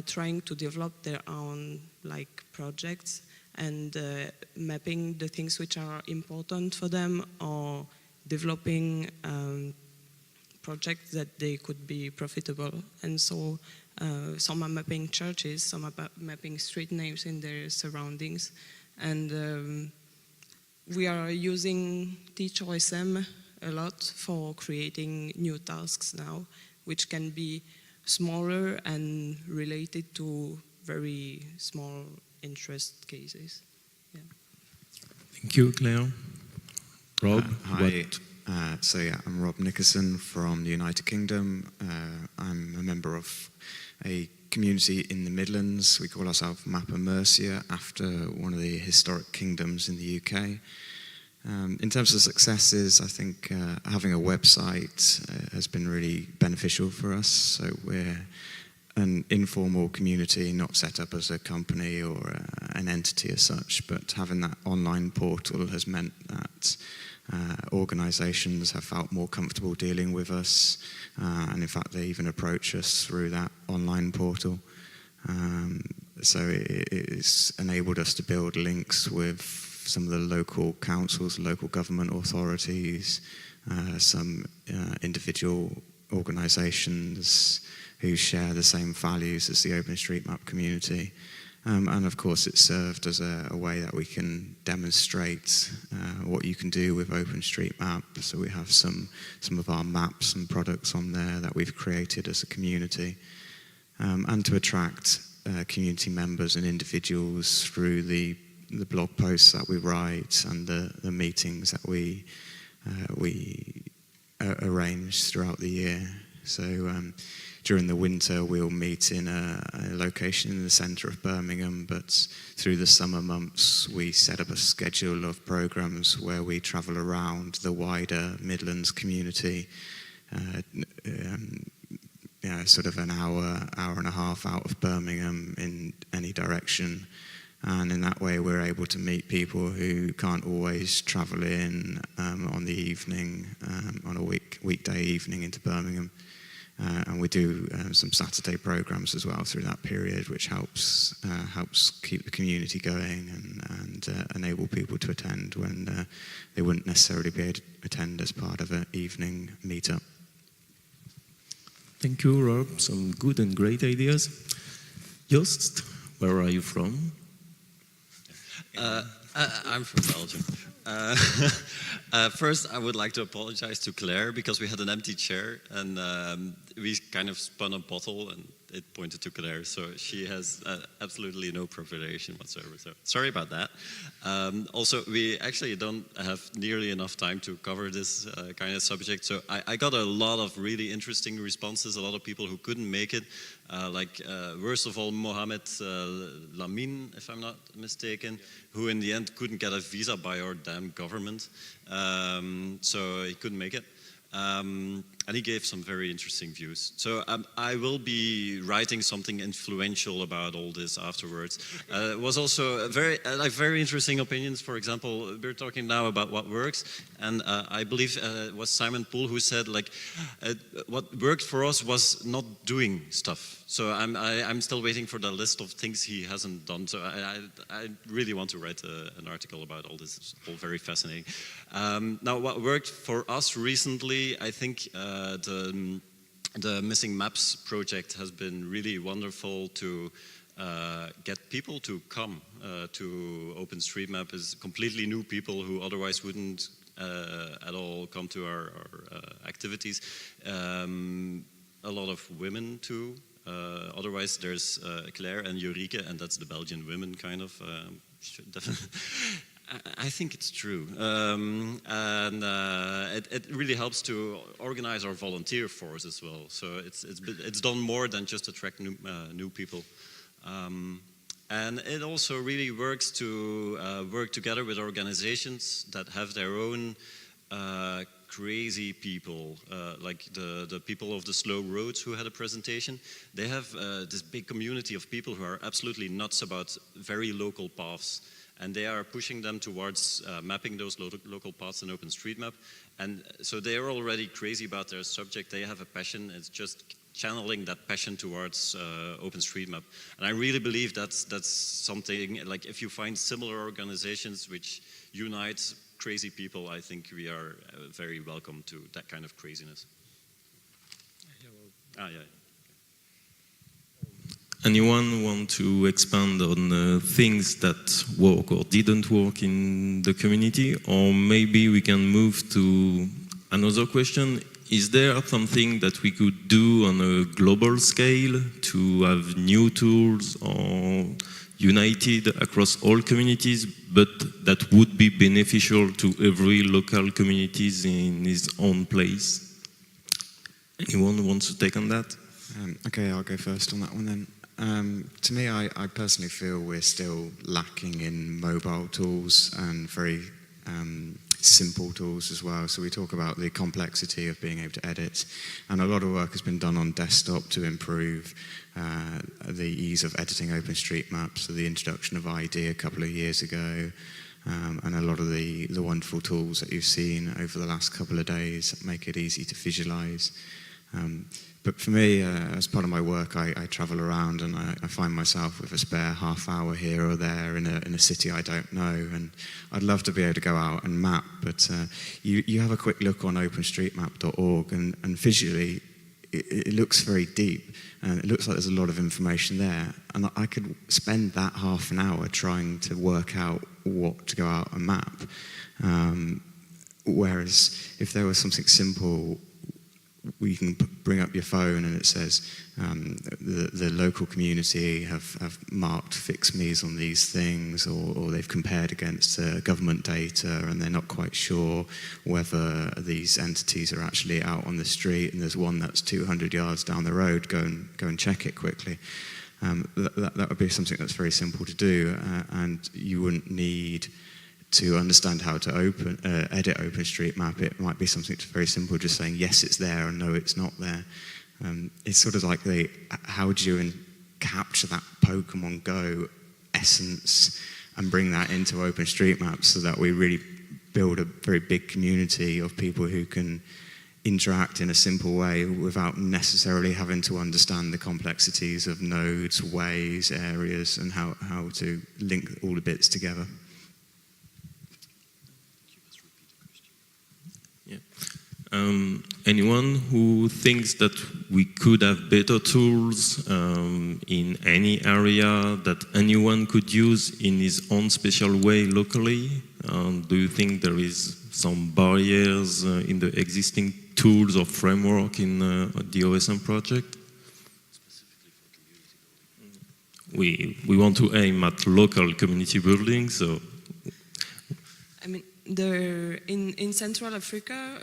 trying to develop their own projects and mapping the things which are important for them, or developing projects that they could be profitable. And so some are mapping churches, some are mapping street names in their surroundings. And we are using TeachOSM a lot for creating new tasks now, which can be smaller and related to very small interest cases. Yeah. Thank you, Claire. Rob? Hi. I'm Rob Nickerson from the United Kingdom. I'm a member of a community in the Midlands. We call ourselves Mappa Mercia, after one of the historic kingdoms in the UK. In terms of successes, I think having a website has been really beneficial for us. So we're an informal community, not set up as a company or an entity as such, but having that online portal has meant that organisations have felt more comfortable dealing with us, and in fact they even approach us through that online portal. So it's enabled us to build links with some of the local councils, local government authorities, some individual organisations who share the same values as the OpenStreetMap community. And of course it served as a way that we can demonstrate what you can do with OpenStreetMap. So we have some of our maps and products on there that we've created as a community. And to attract community members and individuals through the blog posts that we write and the meetings that we arrange throughout the year. So during the winter we'll meet in a location in the centre of Birmingham, but through the summer months we set up a schedule of programmes where we travel around the wider Midlands community, sort of an hour and a half out of Birmingham in any direction. And in that way we're able to meet people who can't always travel in on the evening, on a weekday evening into Birmingham. And we do some Saturday programmes as well through that period, which helps keep the community going and enable people to attend when they wouldn't necessarily be able to attend as part of an evening meetup. Thank you, Rob. Some good and great ideas. Joost, where are you from? I'm from Belgium. First, I would like to apologize to Claire because we had an empty chair and we kind of spun a bottle and it pointed to Claire, so she has absolutely no preparation whatsoever. So sorry about that. Also, we actually don't have nearly enough time to cover this kind of subject. So I got a lot of really interesting responses. A lot of people who couldn't make it. First of all, Mohamed Lamine, if I'm not mistaken, who in the end couldn't get a visa by our damn government, so he couldn't make it. And he gave some very interesting views. So I will be writing something influential about all this afterwards. It was also very interesting opinions. For example, we're talking now about what works, and I believe it was Simon Poole who said what worked for us was not doing stuff. So I'm still waiting for the list of things he hasn't done. So I really want to write an article about all this. It's all very fascinating. Now, what worked for us recently, I think the Missing Maps project has been really wonderful to get people to come to OpenStreetMap. Is completely new people who otherwise wouldn't at all come to our activities. A lot of women too. Otherwise there's Claire and Eureka, and that's the Belgian women kind of. Definitely. I think it's true, and it really helps to organize our volunteer force as well. So it's done more than just attract new people, and it also really works to work together with organizations that have their own crazy people, like the people of the Slow Roads who had a presentation. They have this big community of people who are absolutely nuts about very local paths. And they are pushing them towards mapping those local paths in OpenStreetMap. And so they are already crazy about their subject. They have a passion. It's just channeling that passion towards OpenStreetMap. And I really believe that's something, like if you find similar organizations which unite crazy people, I think we are very welcome to that kind of craziness. Ah, yeah. Anyone want to expand on things that work or didn't work in the community? Or maybe we can move to another question. Is there something that we could do on a global scale to have new tools or united across all communities, but that would be beneficial to every local communities in his own place? Anyone wants to take on that? Okay, I'll go first on that one then. To me, I personally feel we're still lacking in mobile tools and very simple tools as well. So we talk about the complexity of being able to edit, and a lot of work has been done on desktop to improve the ease of editing OpenStreetMap. So the introduction of ID a couple of years ago, and a lot of the wonderful tools that you've seen over the last couple of days that make it easy to visualize. But for me, as part of my work, I travel around and I find myself with a spare half hour here or there in a city I don't know, and I'd love to be able to go out and map, but you have a quick look on openstreetmap.org and visually it looks very deep and it looks like there's a lot of information there, and I could spend that half an hour trying to work out what to go out and map. Whereas if there was something simple, we can bring up your phone and it says the local community have marked fixed me's on these things, or they've compared against government data and they're not quite sure whether these entities are actually out on the street, and there's one that's 200 yards down the road, go and check it quickly. That would be something that's very simple to do, and you wouldn't need to understand how to edit OpenStreetMap. It might be something that's very simple, just saying yes, it's there, and no, it's not there. It's sort of like how do you capture that Pokemon Go essence and bring that into OpenStreetMap so that we really build a very big community of people who can interact in a simple way without necessarily having to understand the complexities of nodes, ways, areas, and how to link all the bits together. Anyone who thinks that we could have better tools in any area that anyone could use in his own special way locally? Do you think there is some barriers in the existing tools or framework in the OSM project? We want to aim at local community building, so. I mean, in Central Africa,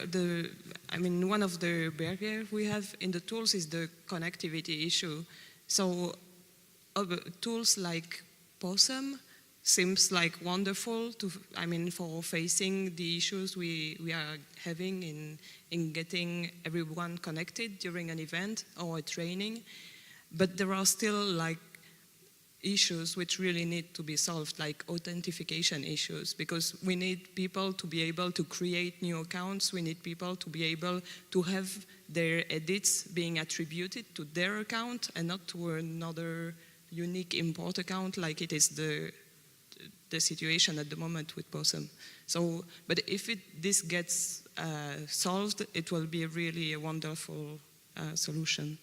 one of the barriers we have in the tools is the connectivity issue. So tools like Possum seems like wonderful for facing the issues we are having in getting everyone connected during an event or a training. But there are still issues which really need to be solved, like authentication issues, because we need people to be able to create new accounts. We need people to be able to have their edits being attributed to their account and not to another unique import account like it is the situation at the moment with Possum. So, but if this gets solved, it will be really a wonderful solution.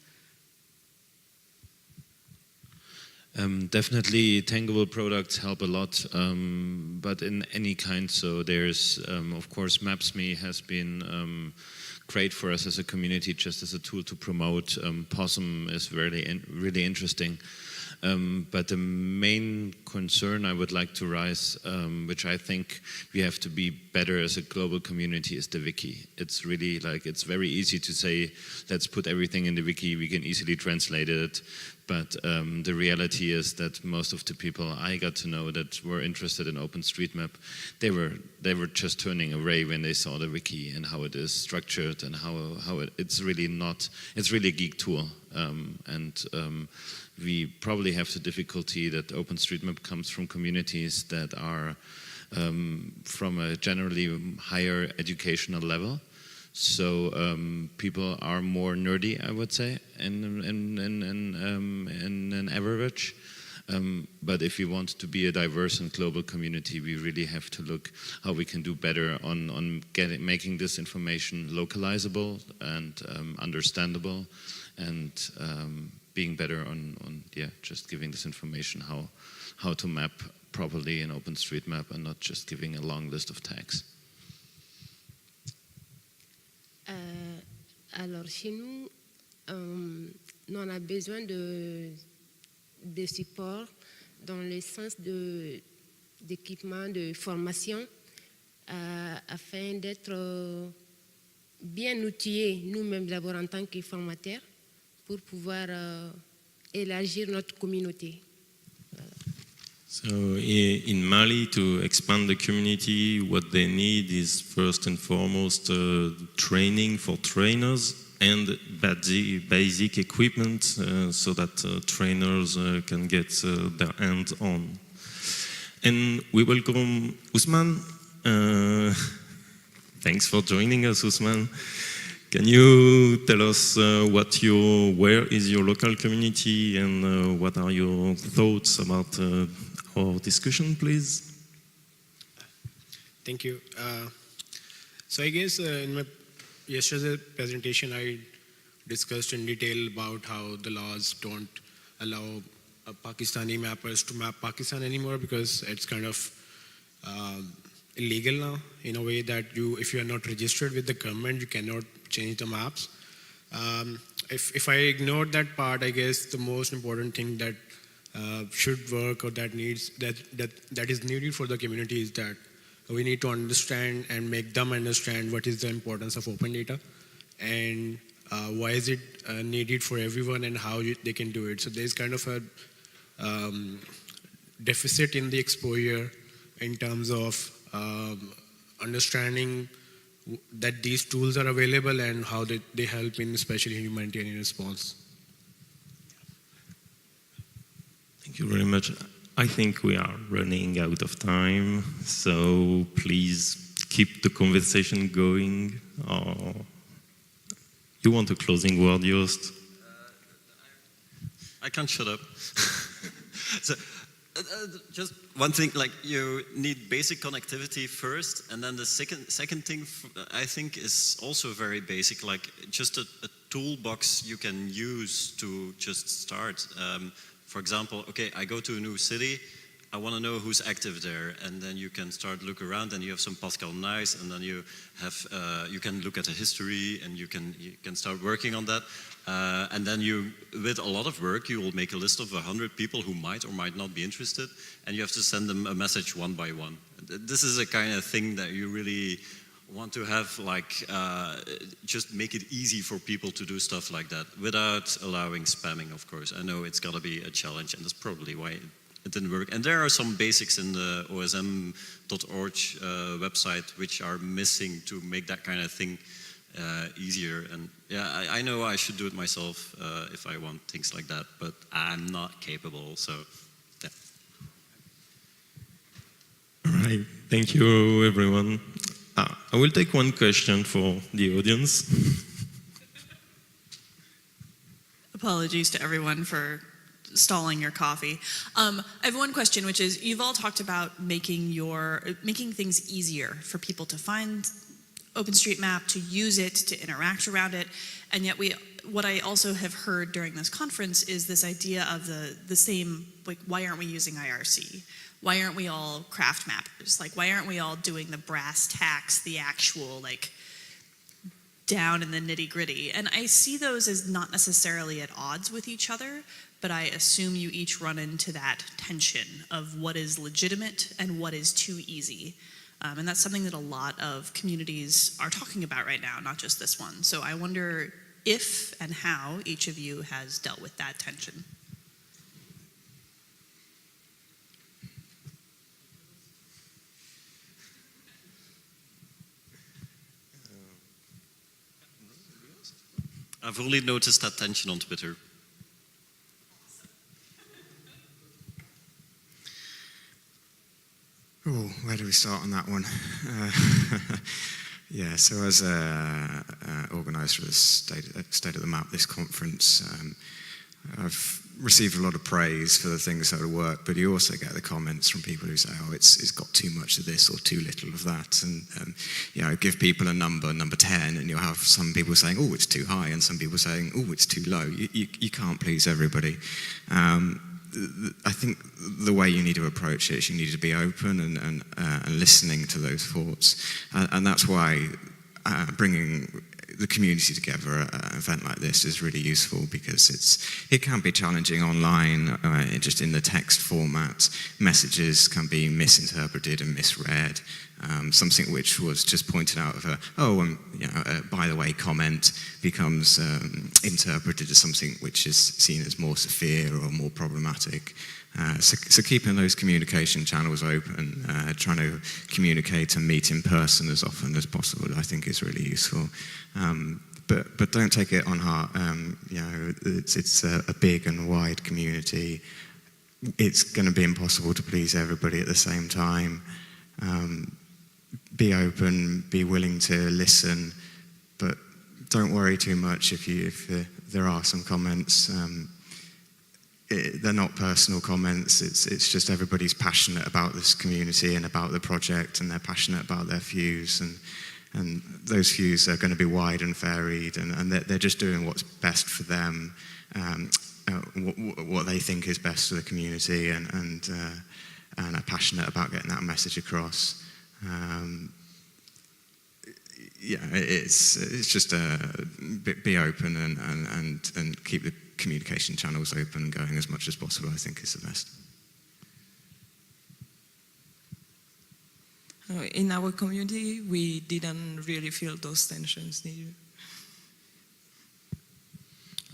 Definitely tangible products help a lot, but in any kind. So there's, of course, Maps.me has been great for us as a community, just as a tool to promote. Possum is really interesting. But the main concern I would like to raise, which I think we have to be better as a global community, is the wiki. It's really it's very easy to say, let's put everything in the wiki, we can easily translate it. But the reality is that most of the people I got to know that were interested in OpenStreetMap, they were just turning away when they saw the wiki and how it is structured and how it's really a geek tool. We probably have the difficulty that OpenStreetMap comes from communities that are from a generally higher educational level. So people are more nerdy, I would say, in an average. But if we want to be a diverse and global community, we really have to look how we can do better on making this information localizable and understandable, and being better on just giving this information how to map properly in OpenStreetMap and not just giving a long list of tags. Alors chez nous, nous on a besoin de support dans le sens d'équipement, de formation, afin d'être bien outillés, nous-mêmes d'abord en tant que formateurs, pour pouvoir élargir notre communauté. So in Mali, to expand the community, what they need is first and foremost training for trainers and basic equipment so that trainers can get their hands on. And we welcome Usman. Thanks for joining us, Usman. Can you tell us where is your local community and what are your thoughts about our discussion, please? Thank you. So I guess in my yesterday's presentation, I discussed in detail about how the laws don't allow Pakistani mappers to map Pakistan anymore because it's kind of illegal now, in a way that if you are not registered with the government, you cannot change the maps. If I ignore that part, I guess the most important thing that should work or that is needed for the community is that we need to understand and make them understand what is the importance of open data and why is it needed for everyone and how they can do it. So there's kind of a deficit in the exposure in terms of understanding that these tools are available and how they help in especially humanitarian response. Thank you very much. I think we are running out of time, so please keep the conversation going. You want a closing word, Joost? I can't shut up. So, just one thing, like you need basic connectivity first, and then the second thing I think is also very basic, like just a toolbox you can use to just start. For example, okay, I go to a new city, I want to know who's active there, and then you can start look around, and you have some Pascal Nice, and then you have you can look at the history, and you can start working on that, and then with a lot of work, you will make a list of 100 people who might or might not be interested, and you have to send them a message one by one. This is a kind of thing that you really want to have, like just make it easy for people to do stuff like that without allowing spamming, of course. I know it's got to be a challenge, and that's probably why it didn't work. And there are some basics in the osm.org website which are missing to make that kind of thing easier. And yeah, I know I should do it myself if I want things like that, but I'm not capable, so yeah. All right, thank you everyone. I will take one question for the audience. Apologies to everyone for stalling your coffee. I have one question, which is, you've all talked about making things easier for people to find OpenStreetMap, to use it, to interact around it, and yet what I also have heard during this conference is this idea of the same, like, why aren't we using IRC? Why aren't we all craft mappers? Like, why aren't we all doing the brass tacks, the actual, like, down in the nitty gritty? And I see those as not necessarily at odds with each other, but I assume you each run into that tension of what is legitimate and what is too easy. And that's something that a lot of communities are talking about right now, not just this one. So I wonder if and how each of you has dealt with that tension. I've only noticed that tension on Twitter. Oh, where do we start on that one? Yeah, so as organiser of the State of the Map, this conference, I've received a lot of praise for the things that work, but you also get the comments from people who say, oh, it's got too much of this or too little of that. And you know, give people a number 10, and you'll have some people saying, oh, it's too high, and some people saying, oh, it's too low. You can't please everybody. I think the way you need to approach it is you need to be open and listening to those thoughts. And that's why bringing the community together at an event like this is really useful, because it can be challenging online, just in the text format. Messages can be misinterpreted and misread. Something which was just pointed out of by the way comment becomes interpreted as something which is seen as more severe or more problematic. So keeping those communication channels open, trying to communicate and meet in person as often as possible, I think is really useful. But don't take it on heart. It's a big and wide community. It's going to be impossible to please everybody at the same time. Be open, be willing to listen, but don't worry too much if there are some comments. They're not personal comments. It's just everybody's passionate about this community and about the project, and they're passionate about their views, and those views are going to be wide and varied, and they're just doing what's best for them, what they think is best for the community, and are passionate about getting that message across. It's just be open and keep the communication channels open and going as much as possible, I think is the best. In our community, we didn't really feel those tensions, did you?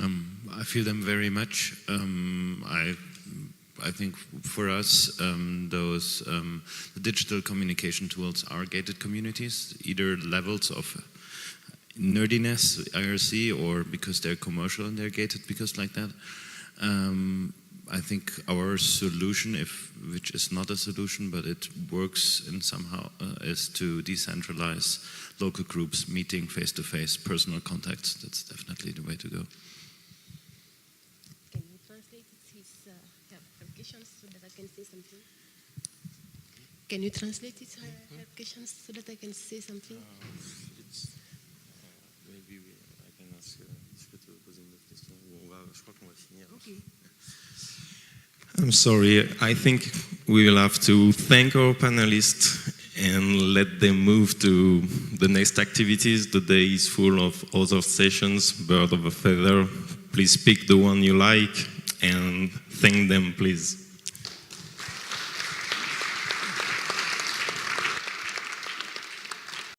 I feel them very much. I think for us, the digital communication tools are gated communities, either levels of nerdiness, IRC, or because they're commercial and they're gated because like that. I think our solution, which is not a solution, but it works in somehow, is to decentralize local groups, meeting face-to-face, personal contacts. That's definitely the way to go. Can you translate his questions so that I can say something? Can you translate his questions so that I can say something? Maybe I can ask. Je peux te poser une autre question. Je crois qu'on va finir. Okay. I'm sorry, I think we will have to thank our panelists and let them move to the next activities. The day is full of other sessions, bird of a feather. Please pick the one you like and thank them, please.